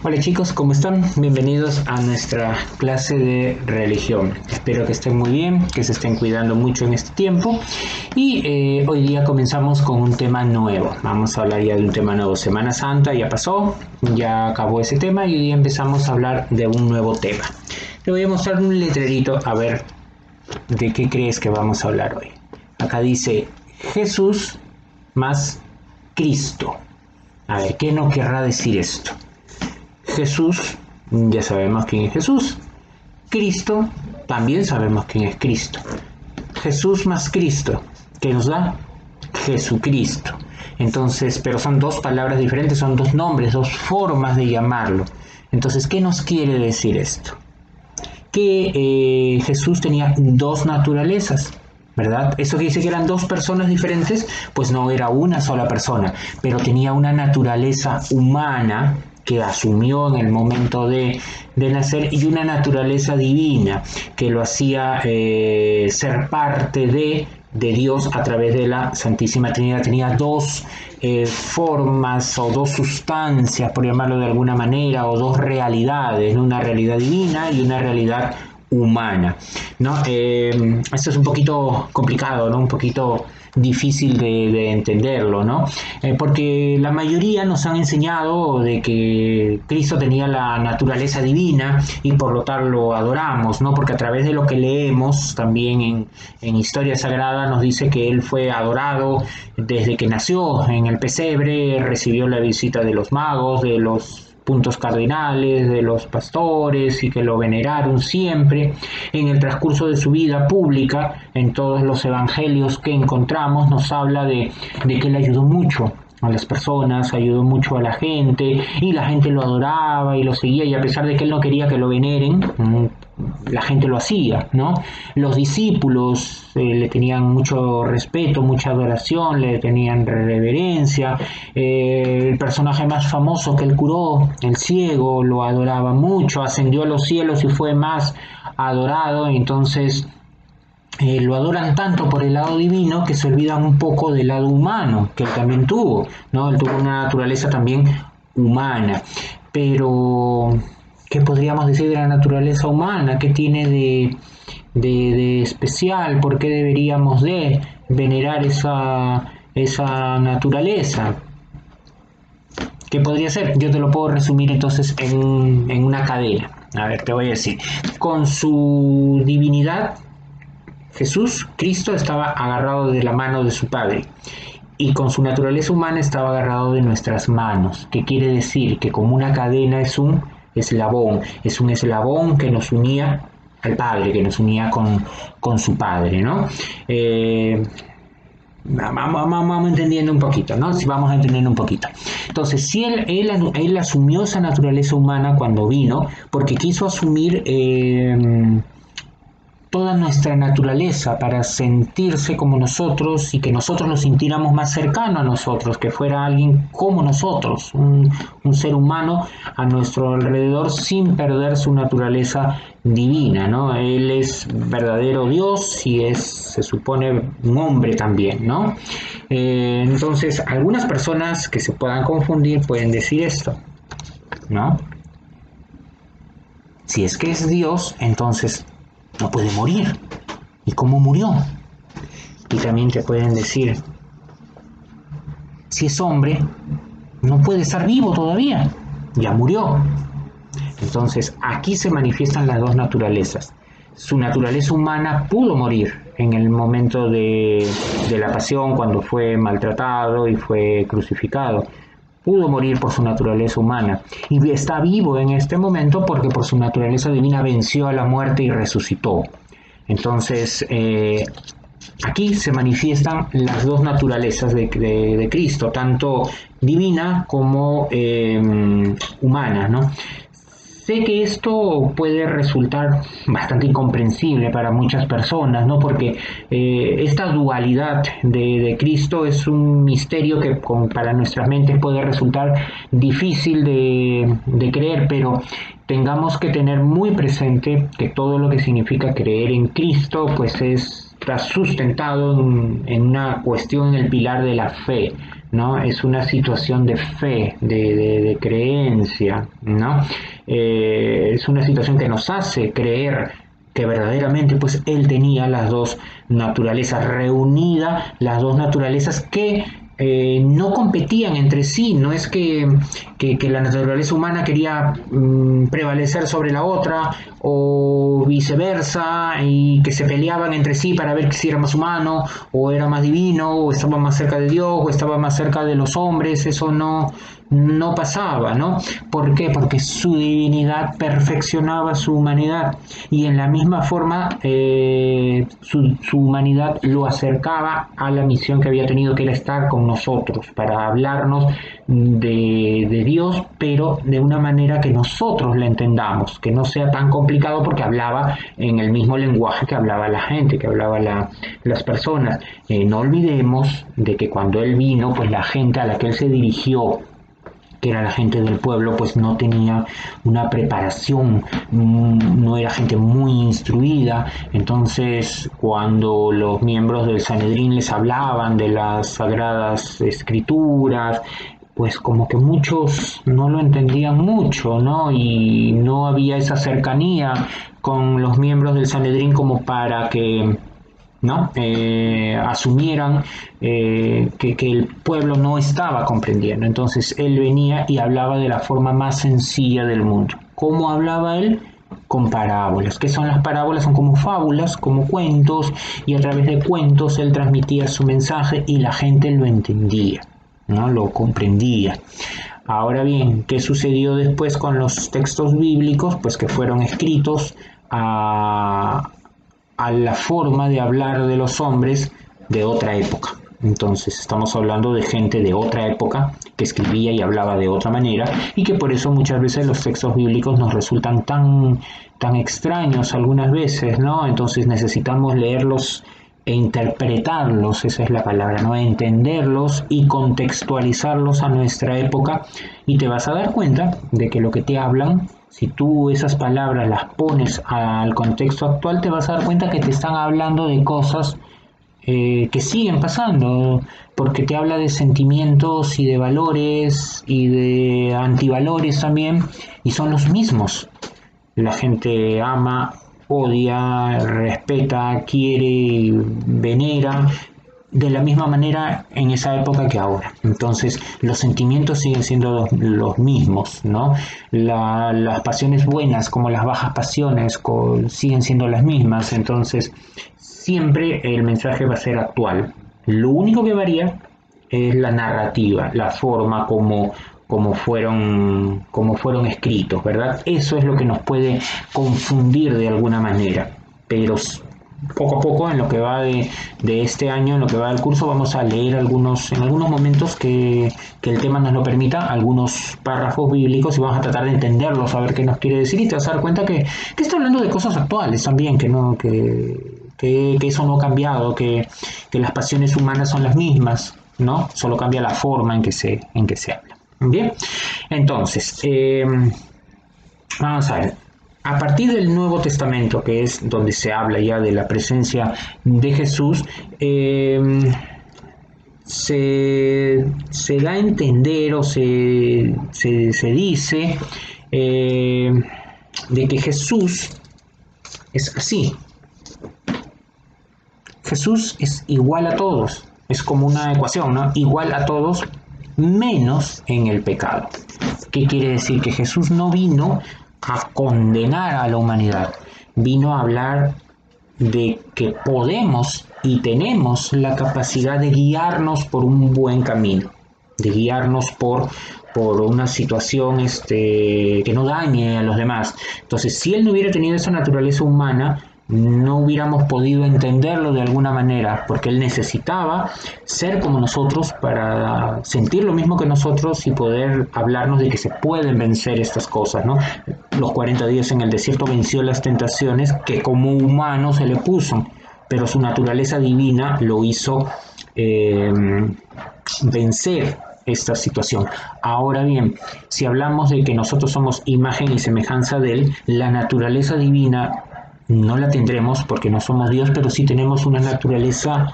Hola chicos, ¿cómo están? Bienvenidos a nuestra clase de religión. Espero que estén muy bien, que se estén cuidando mucho en este tiempo y hoy día comenzamos con un tema nuevo. Vamos a hablar ya de un tema nuevo. Semana Santa ya pasó, ya acabó ese tema y hoy día empezamos a hablar de un nuevo tema. Te voy a mostrar un letrerito a ver de qué crees que vamos a hablar hoy. Acá dice Jesús más Cristo. A ver, ¿qué no querrá decir esto? Jesús, ya sabemos quién es Jesús. Cristo, también sabemos quién es Cristo. Jesús más Cristo, ¿qué nos da? Jesucristo. Entonces, pero son dos palabras diferentes, son dos nombres, dos formas de llamarlo. Entonces, ¿qué nos quiere decir esto? Que Jesús tenía dos naturalezas, ¿verdad? Eso que dice que eran dos personas diferentes, pues no era una sola persona, pero tenía una naturaleza humana que asumió en el momento de nacer y una naturaleza divina que lo hacía ser parte de Dios a través de la Santísima Trinidad. Tenía dos formas o dos sustancias, por llamarlo de alguna manera, o dos realidades, ¿no? Una realidad divina y una realidad humana, ¿no? Esto es un poquito complicado, ¿no? Un poquito difícil de entenderlo, ¿no? Porque la mayoría nos han enseñado de que Cristo tenía la naturaleza divina y por lo tal lo adoramos, ¿no? Porque a través de lo que leemos también en historia sagrada nos dice que Él fue adorado desde que nació en el pesebre, recibió la visita de los magos, de los puntos cardinales, de los pastores y que lo veneraron siempre. En el transcurso de su vida pública, en todos los evangelios que encontramos, nos habla de que él ayudó mucho a las personas, ayudó mucho a la gente y la gente lo adoraba y lo seguía y a pesar de que él no quería que lo veneren, la gente lo hacía, ¿no? Los discípulos le tenían mucho respeto, mucha adoración, le tenían reverencia. El personaje más famoso que él curó, el ciego, lo adoraba mucho, ascendió a los cielos y fue más adorado. Entonces lo adoran tanto por el lado divino que se olvidan un poco del lado humano que él también tuvo, ¿no? Él tuvo una naturaleza también humana, pero ¿qué podríamos decir de la naturaleza humana? ¿Qué tiene de especial? ¿Por qué deberíamos de venerar esa naturaleza? ¿Qué podría ser? Yo te lo puedo resumir entonces en una cadena. A ver, te voy a decir. Con su divinidad, Jesús, Cristo, estaba agarrado de la mano de su Padre y con su naturaleza humana estaba agarrado de nuestras manos, que quiere decir que como una cadena es un eslabón que nos unía al Padre, que nos unía con su Padre, ¿no? Vamos entendiendo un poquito, ¿no? Si vamos entendiendo un poquito. Entonces, si él asumió esa naturaleza humana cuando vino, porque quiso asumir toda nuestra naturaleza para sentirse como nosotros y que nosotros lo sintiéramos más cercano a nosotros, que fuera alguien como nosotros, un ser humano a nuestro alrededor sin perder su naturaleza divina, ¿no? Él es verdadero Dios y se supone, un hombre también, ¿no? Entonces, algunas personas que se puedan confundir pueden decir esto, ¿no? Si es que es Dios, entonces no puede morir. ¿Y cómo murió? Y también te pueden decir, si es hombre, no puede estar vivo todavía. Ya murió. Entonces, aquí se manifiestan las dos naturalezas. Su naturaleza humana pudo morir en el momento de la pasión, cuando fue maltratado y fue crucificado. Pudo morir por su naturaleza humana y está vivo en este momento porque por su naturaleza divina venció a la muerte y resucitó. Entonces, aquí se manifiestan las dos naturalezas de Cristo, tanto divina como humana, ¿no? Sé que esto puede resultar bastante incomprensible para muchas personas, ¿no? Porque esta dualidad de Cristo es un misterio que para nuestras mentes puede resultar difícil de creer, pero tengamos que tener muy presente que todo lo que significa creer en Cristo, pues es está sustentado en una cuestión, en el pilar de la fe, ¿no? Es una situación de fe, de creencia, ¿no? Es una situación que nos hace creer que verdaderamente pues él tenía las dos naturalezas reunidas, las dos naturalezas que no competían entre sí, no es que la naturaleza humana quería prevalecer sobre la otra o viceversa y que se peleaban entre sí para ver si era más humano o era más divino o estaba más cerca de Dios o estaba más cerca de los hombres, eso no pasaba, ¿no? ¿Por qué? Porque su divinidad perfeccionaba su humanidad y en la misma forma su humanidad lo acercaba a la misión que había tenido, que era estar con nosotros para hablarnos de Dios, pero de una manera que nosotros la entendamos, que no sea tan complicado porque hablaba en el mismo lenguaje que hablaba la gente, que hablaba las personas. No olvidemos de que cuando él vino, pues la gente a la que él se dirigió, que era la gente del pueblo, pues no tenía una preparación, no era gente muy instruida. Entonces, cuando los miembros del Sanedrín les hablaban de las sagradas escrituras, pues como que muchos no lo entendían mucho, ¿no? Y no había esa cercanía con los miembros del Sanedrín como para que, ¿no? Asumieran que el pueblo no estaba comprendiendo. Entonces él venía y hablaba de la forma más sencilla del mundo. ¿Cómo hablaba él? Con parábolas. ¿Qué son las parábolas? Son como fábulas, como cuentos, y a través de cuentos él transmitía su mensaje y la gente lo entendía, ¿no? Lo comprendía. Ahora bien, ¿qué sucedió después con los textos bíblicos? Pues que fueron escritos a la forma de hablar de los hombres de otra época. Entonces estamos hablando de gente de otra época que escribía y hablaba de otra manera y que por eso muchas veces los textos bíblicos nos resultan tan extraños algunas veces, ¿no? Entonces necesitamos leerlos e interpretarlos, esa es la palabra, ¿no? Entenderlos y contextualizarlos a nuestra época y te vas a dar cuenta de que lo que te hablan, si tú esas palabras las pones al contexto actual, te vas a dar cuenta que te están hablando de cosas que siguen pasando, porque te habla de sentimientos y de valores y de antivalores también, y son los mismos. La gente ama, odia, respeta, quiere, venera, de la misma manera en esa época que ahora. Entonces, los sentimientos siguen siendo los mismos, ¿no? Las pasiones buenas como las bajas pasiones siguen siendo las mismas. Entonces, siempre el mensaje va a ser actual. Lo único que varía es la narrativa, la forma como fueron escritos, ¿verdad? Eso es lo que nos puede confundir de alguna manera, pero poco a poco en lo que va de este año, en lo que va del curso, vamos a leer en algunos momentos que el tema nos lo permita, algunos párrafos bíblicos y vamos a tratar de entenderlos, a ver qué nos quiere decir y te vas a dar cuenta que está hablando de cosas actuales también, que eso no ha cambiado, que las pasiones humanas son las mismas, ¿no? Solo cambia la forma en que se habla. Bien, entonces, vamos a ver. A partir del Nuevo Testamento, que es donde se habla ya de la presencia de Jesús, se da a entender o se dice de que Jesús es así. Jesús es igual a todos, es como una ecuación, ¿no? Igual a todos, menos en el pecado. ¿Qué quiere decir? Que Jesús no vino a condenar a la humanidad, vino a hablar de que podemos y tenemos la capacidad de guiarnos por un buen camino, de guiarnos por una situación que no dañe a los demás. Entonces, si él no hubiera tenido esa naturaleza humana, no hubiéramos podido entenderlo de alguna manera, porque él necesitaba ser como nosotros para sentir lo mismo que nosotros y poder hablarnos de que se pueden vencer estas cosas, ¿no? Los 40 días en el desierto venció las tentaciones que como humano se le puso, pero su naturaleza divina lo hizo vencer esta situación. Ahora bien, si hablamos de que nosotros somos imagen y semejanza de él, la naturaleza divina no la tendremos porque no somos Dios, pero sí tenemos una naturaleza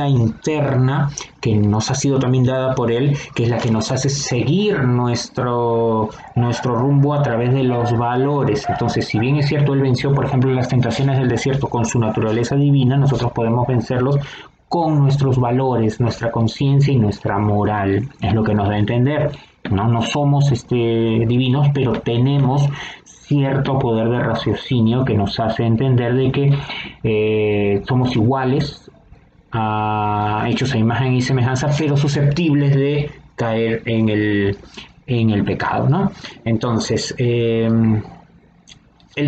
interna que nos ha sido también dada por Él, que es la que nos hace seguir nuestro rumbo a través de los valores. Entonces, si bien es cierto, Él venció, por ejemplo, las tentaciones del desierto con su naturaleza divina, nosotros podemos vencerlos con nuestros valores, nuestra conciencia y nuestra moral. Es lo que nos da a entender. No somos divinos, pero tenemos cierto poder de raciocinio que nos hace entender de que somos iguales, hechos a imagen y semejanza, pero susceptibles de caer en el pecado, ¿no? Entonces, él,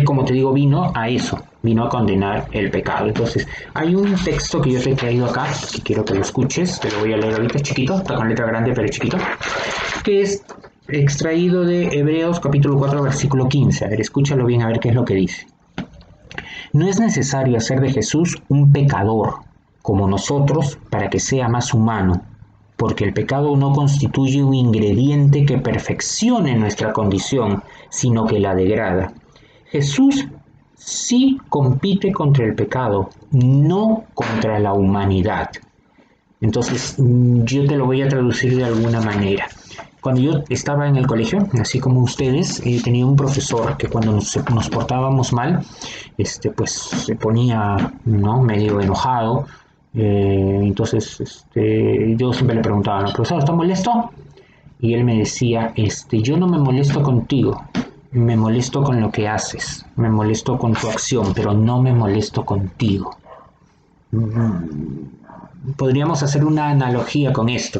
como te digo, vino a eso, vino a condenar el pecado. Entonces, hay un texto que yo te he traído acá, que quiero que lo escuches, te lo voy a leer ahorita, es chiquito, está con letra grande, pero es chiquito, que es extraído de Hebreos capítulo 4, versículo 15. A ver, escúchalo bien, a ver qué es lo que dice. No es necesario hacer de Jesús un pecador, como nosotros, para que sea más humano, porque el pecado no constituye un ingrediente que perfeccione nuestra condición, sino que la degrada. Jesús sí compite contra el pecado, no contra la humanidad. Entonces, yo te lo voy a traducir de alguna manera. Cuando yo estaba en el colegio, así como ustedes, tenía un profesor que cuando nos portábamos mal, pues se ponía, ¿no?, medio enojado. Entonces, yo siempre le preguntaba, ¿no, profesor, está molesto? Y él me decía, yo no me molesto contigo, me molesto con lo que haces, me molesto con tu acción, pero no me molesto contigo. Podríamos hacer una analogía con esto.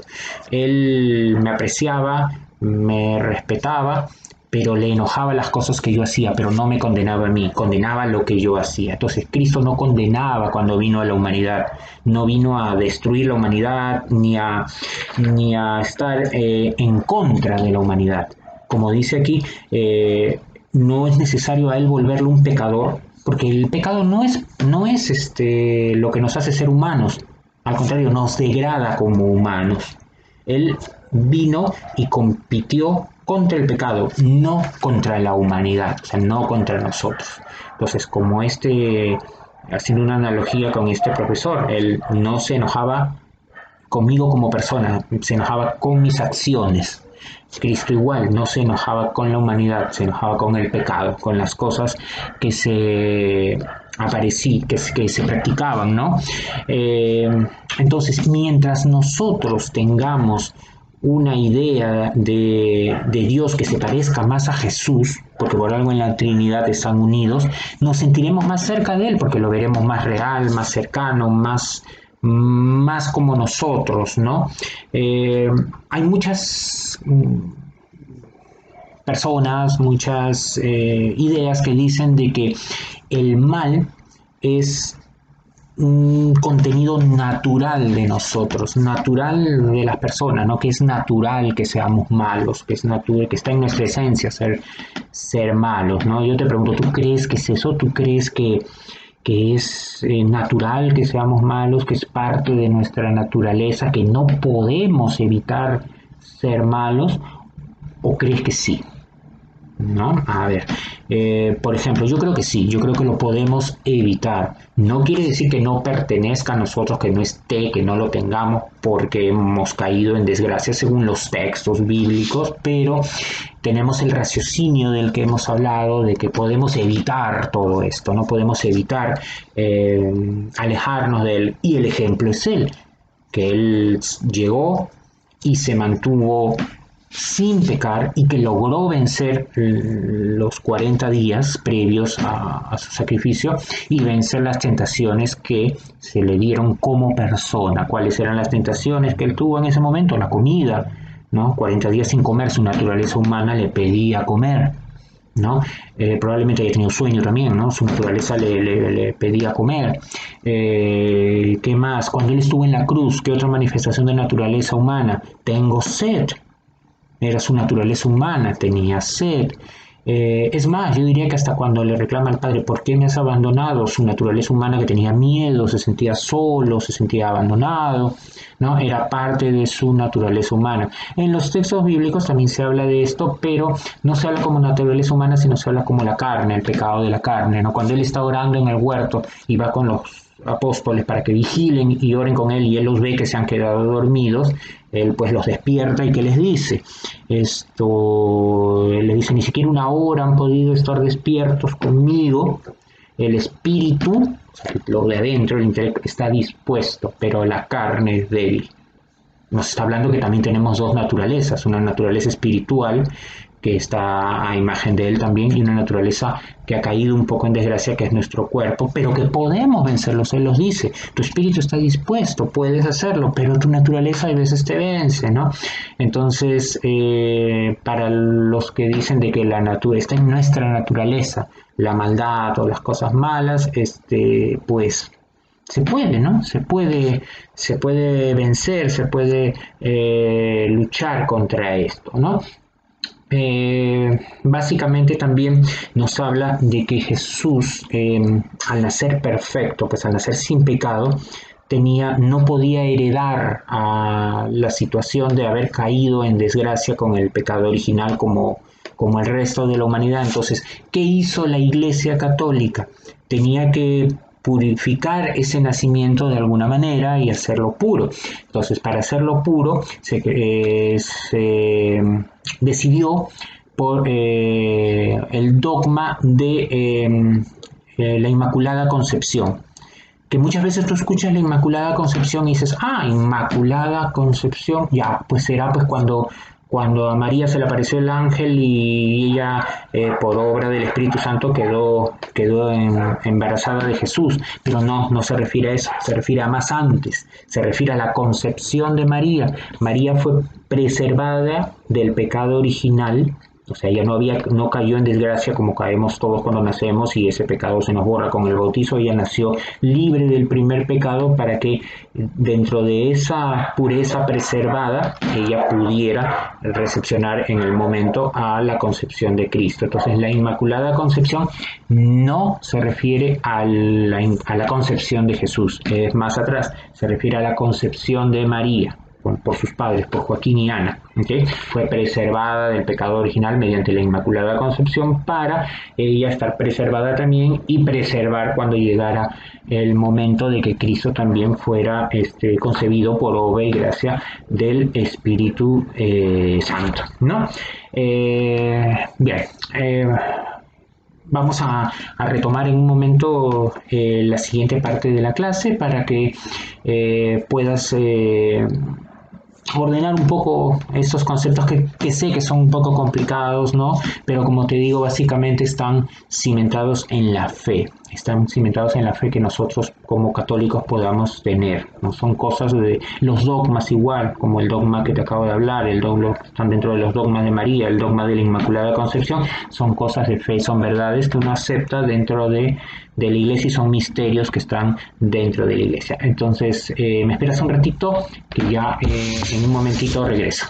Él me apreciaba, me respetaba, pero le enojaba las cosas que yo hacía, pero no me condenaba a mí, condenaba lo que yo hacía. Entonces Cristo no condenaba cuando vino a la humanidad, no vino a destruir la humanidad ni a estar en contra de la humanidad. Como dice aquí, no es necesario a él volverlo un pecador, porque el pecado no es lo que nos hace ser humanos, al contrario, nos degrada como humanos. Él vino y compitió contra el pecado, no contra la humanidad, o sea, no contra nosotros. Entonces, como haciendo una analogía con este profesor, él no se enojaba conmigo como persona, se enojaba con mis acciones. Cristo igual, no se enojaba con la humanidad, se enojaba con el pecado, con las cosas que se que se practicaban, ¿no? Entonces, mientras nosotros tengamos una idea de Dios que se parezca más a Jesús, porque por algo en la Trinidad están unidos, nos sentiremos más cerca de Él, porque lo veremos más real, más cercano, más como nosotros, ¿no? Hay muchas personas, muchas ideas que dicen de que el mal es un contenido natural de nosotros, natural de las personas, ¿no? Que es natural que seamos malos, que es natural, que está en nuestra esencia ser malos, ¿no? Yo te pregunto, ¿tú crees que es eso? ¿Tú crees que es natural que seamos malos, que es parte de nuestra naturaleza, que no podemos evitar ser malos? ¿O crees que sí? ¿No? A ver, por ejemplo, yo creo que sí, yo creo que lo podemos evitar. No quiere decir que no pertenezca a nosotros, que no esté, que no lo tengamos porque hemos caído en desgracia según los textos bíblicos, pero tenemos el raciocinio del que hemos hablado, de que podemos evitar todo esto, no podemos evitar alejarnos de él. Y el ejemplo es él, que él llegó y se mantuvo sin pecar y que logró vencer los 40 días previos a su sacrificio y vencer las tentaciones que se le dieron como persona. ¿Cuáles eran las tentaciones que él tuvo en ese momento? La comida, ¿no? 40 días sin comer, su naturaleza humana le pedía comer, ¿no? Probablemente haya tenido sueño también, ¿no? Su naturaleza le pedía comer. ¿Qué más? Cuando él estuvo en la cruz, ¿qué otra manifestación de naturaleza humana? Tengo sed. Era su naturaleza humana, tenía sed. Es más, yo diría que hasta cuando le reclama al padre, ¿por qué me has abandonado? Su naturaleza humana, que tenía miedo, se sentía solo, se sentía abandonado, ¿no? Era parte de su naturaleza humana. En los textos bíblicos también se habla de esto, pero no se habla como naturaleza humana, sino se habla como la carne, el pecado de la carne, ¿no? Cuando él está orando en el huerto y va con los apóstoles para que vigilen y oren con él y él los ve que se han quedado dormidos, él pues los despierta y ¿qué les dice? Él les dice, ni siquiera una hora han podido estar despiertos conmigo, el espíritu, o sea, lo de adentro, el intelecto está dispuesto, pero la carne es débil. Nos está hablando que también tenemos dos naturalezas, una naturaleza espiritual que está a imagen de él también y una naturaleza que ha caído un poco en desgracia, que es nuestro cuerpo, pero que podemos vencerlos. Él los dice, tu espíritu está dispuesto, puedes hacerlo, pero tu naturaleza a veces te vence, ¿no? Entonces, para los que dicen de que la naturaleza está en nuestra naturaleza, la maldad o las cosas malas, pues se puede, ¿no? Se puede vencer, se puede luchar contra esto, ¿no? Básicamente también nos habla de que Jesús, al nacer perfecto, pues al nacer sin pecado, no podía heredar a la situación de haber caído en desgracia con el pecado original como el resto de la humanidad. Entonces, ¿qué hizo la Iglesia Católica? Tenía que purificar ese nacimiento de alguna manera y hacerlo puro. Entonces, para hacerlo puro, se decidió por el dogma de la Inmaculada Concepción, que muchas veces tú escuchas la Inmaculada Concepción y dices, ah, Inmaculada Concepción, ya, pues será pues cuando a María se le apareció el ángel y ella, por obra del Espíritu Santo, quedó embarazada de Jesús. Pero no se refiere a eso, se refiere a más antes, se refiere a la concepción de María. María fue preservada del pecado original. O sea, ella no cayó en desgracia como caemos todos cuando nacemos y ese pecado se nos borra con el bautizo. Ella nació libre del primer pecado para que dentro de esa pureza preservada ella pudiera recepcionar en el momento a la concepción de Cristo. Entonces, la Inmaculada Concepción no se refiere a la concepción de Jesús, es más atrás, se refiere a la concepción de María por sus padres, por Joaquín y Ana. ¿Okay? Fue preservada del pecado original mediante la Inmaculada Concepción para ella estar preservada también y preservar cuando llegara el momento de que Cristo también fuera concebido por obra y gracia del Espíritu Santo, ¿no? Bien. Vamos a retomar en un momento la siguiente parte de la clase para que puedas ordenar un poco estos conceptos que sé que son un poco complicados, ¿no? Pero como te digo, básicamente están cimentados en la fe. Están cimentados en la fe que nosotros como católicos podamos tener. No son cosas de los dogmas igual, como el dogma que te acabo de hablar, el dogma están dentro de los dogmas de María, el dogma de la Inmaculada Concepción, son cosas de fe, son verdades que uno acepta dentro de la iglesia y son misterios que están dentro de la iglesia. Entonces, me esperas un ratito que ya en un momentito regreso.